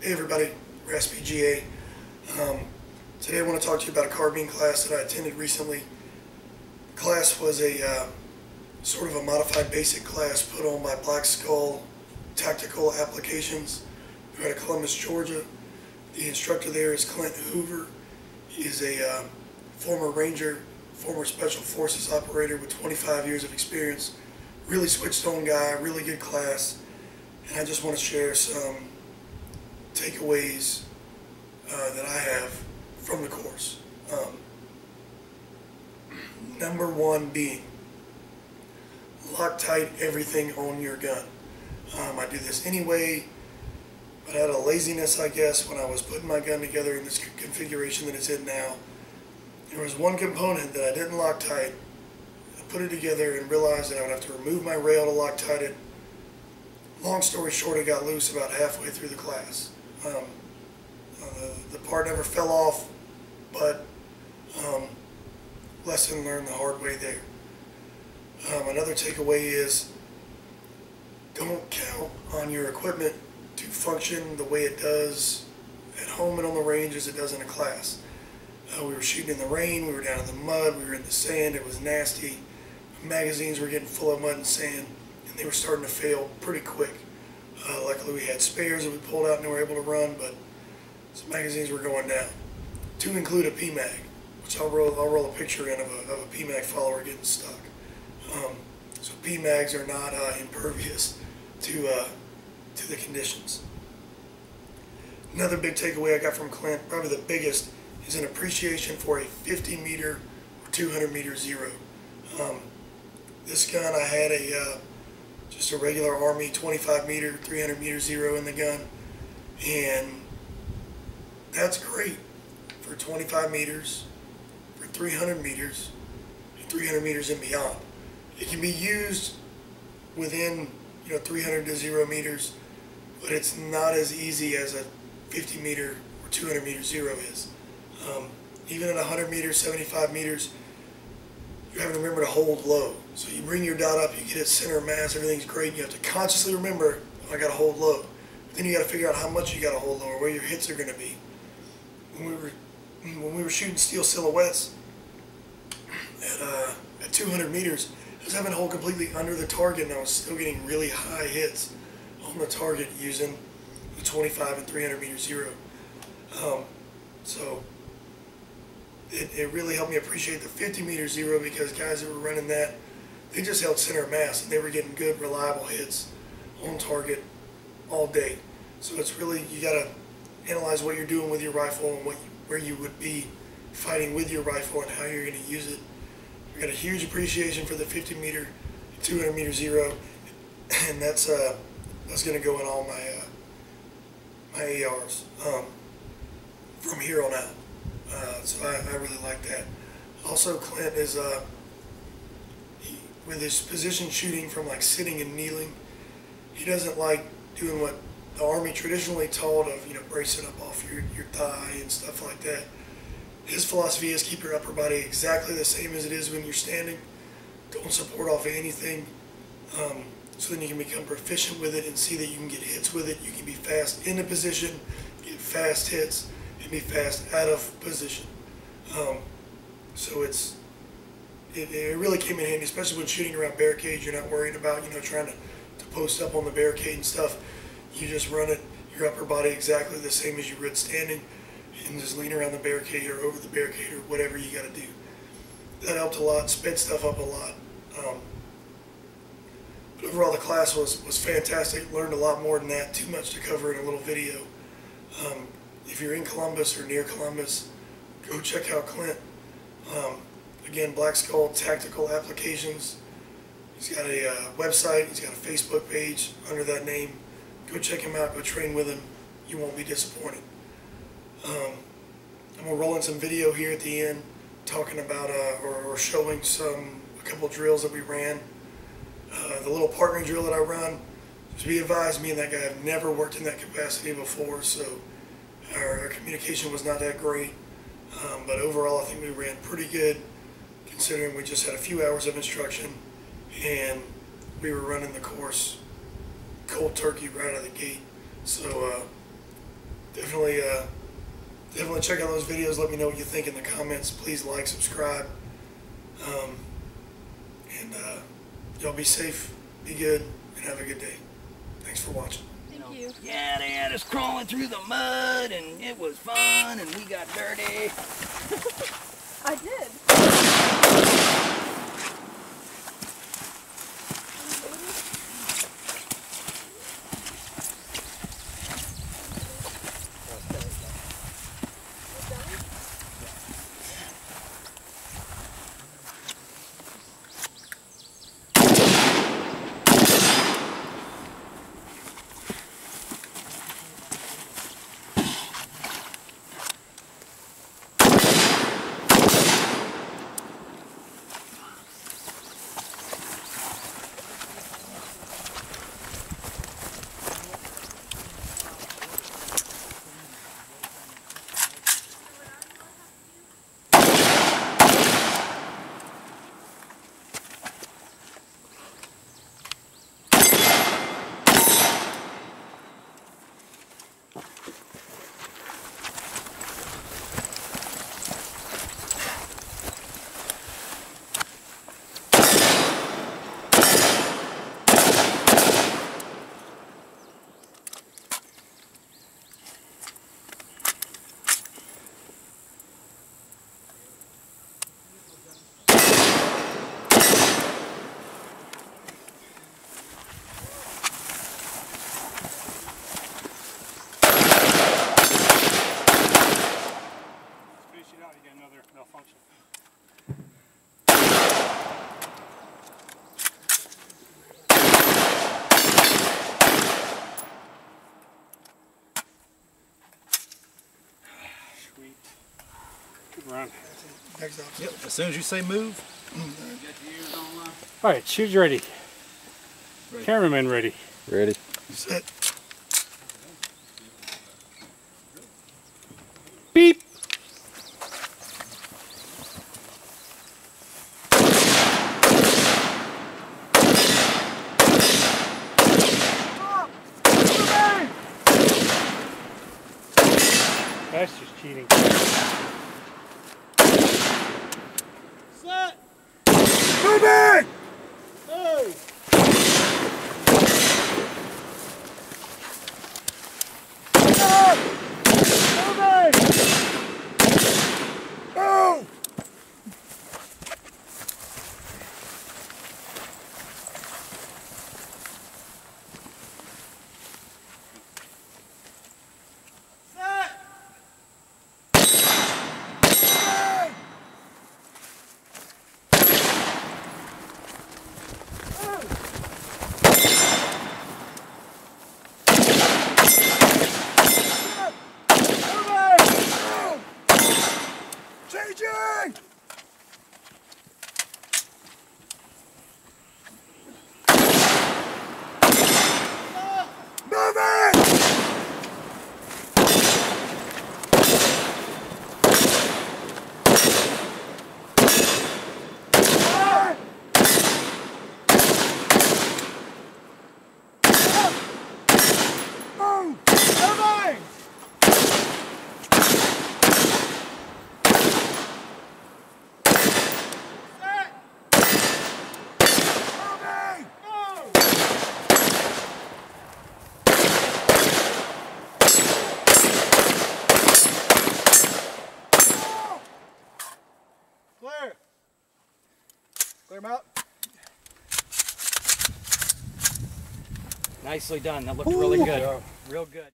Hey everybody, RaspyGA. Today I want to talk to you about a carbine class that I attended recently. The class was a sort of a modified basic class put on by Black Skull Tactical Applications. We're at Columbus, Georgia. The instructor there is Clint Hoover. He is a former Ranger, former Special Forces operator with 25 years of experience. Really switched on guy, really good class. And I just want to share some takeaways that I have from the course. Number one being, Loctite everything on your gun. I do this anyway, but out of laziness, I guess, when I was putting my gun together in this configuration that it's in now, there was one component that I didn't Loctite. I put it together and realized that I would have to remove my rail to Loctite it. Long story short, it got loose about halfway through the class. The part never fell off, but lesson learned the hard way there. Another takeaway is, don't count on your equipment to function the way it does at home and on the range as it does in a class. We were shooting in the rain, we were down in the mud, we were in the sand, it was nasty. Magazines were getting full of mud and sand, and they were starting to fail pretty quick. Luckily we had spares that we pulled out and we were able to run, but some magazines were going down. To include a PMag, which I'll roll a picture in of a PMag follower getting stuck. So PMags are not impervious to the conditions. Another big takeaway I got from Clint, probably the biggest, is an appreciation for a 50 meter or 200 meter zero. This gun, I had just a regular Army 25 meter, 300 meter zero in the gun, and that's great for 25 meters, for 300 meters, and 300 meters and beyond. It can be used within 300 to 0 meters, but it's not as easy as a 50 meter or 200 meter zero is. Even at 100 meters, 75 meters, you have to remember to hold low. So you bring your dot up, you get it center of mass, everything's great, and you have to consciously remember, I got to hold low. But then you got to figure out how much you got to hold low or where your hits are going to be. When we were shooting steel silhouettes at 200 meters, I was having to hold completely under the target, and I was still getting really high hits on the target using the 25 and 300 meter zero. So it really helped me appreciate the 50 meter zero, because guys that were running that, they just held center of mass and they were getting good, reliable hits on target all day. So it's really, you got to analyze what you're doing with your rifle and where you would be fighting with your rifle and how you're going to use it. I got a huge appreciation for the 50 meter, 200 meter zero, and that's going to go in all my ARs from here on out. So I really like that. Also, Clint is with his position shooting from like sitting and kneeling, he doesn't like doing what the Army traditionally taught of, bracing up off your thigh and stuff like that. His philosophy is keep your upper body exactly the same as it is when you're standing. Don't support off of anything, so then you can become proficient with it and see that you can get hits with it. You can be fast into position, get fast hits, and be fast out of position. So it really came in handy, especially when shooting around barricades. You're not worried about trying to post up on the barricade and stuff. You just run it, your upper body exactly the same as you would standing, and just lean around the barricade or over the barricade or whatever you got to do. That helped a lot, sped stuff up a lot. But overall, the class was fantastic. Learned a lot more than that. Too much to cover in a little video. If you're in Columbus or near Columbus, go check out Clint. Again, Black Skull Tactical Applications. He's got a website. He's got a Facebook page under that name. Go check him out. Go train with him. You won't be disappointed. I'm going to roll in some video here at the end talking about or showing a couple drills that we ran. The little partnering drill that I run, just be advised, me and that guy have never worked in that capacity before, so our communication was not that great. But overall, I think we ran pretty good, considering we just had a few hours of instruction and we were running the course cold turkey right out of the gate. So definitely check out those videos. Let me know what you think in the comments. Please like, subscribe, and y'all be safe, be good, and have a good day. Thanks for watching. Thank you. Yeah, they had us crawling through the mud, and it was fun, and we got dirty. I did. Malfunction. Sweet. Good run. Next up. Yep, as soon as you say move. All right, shoes ready. Cameraman ready. Ready. Set. Beep. That's just cheating. Set. Moving! Hey. Move! Changing! Moving! Move! Moving! Clear. Clear them out. Nicely done. That looked really good. Real good.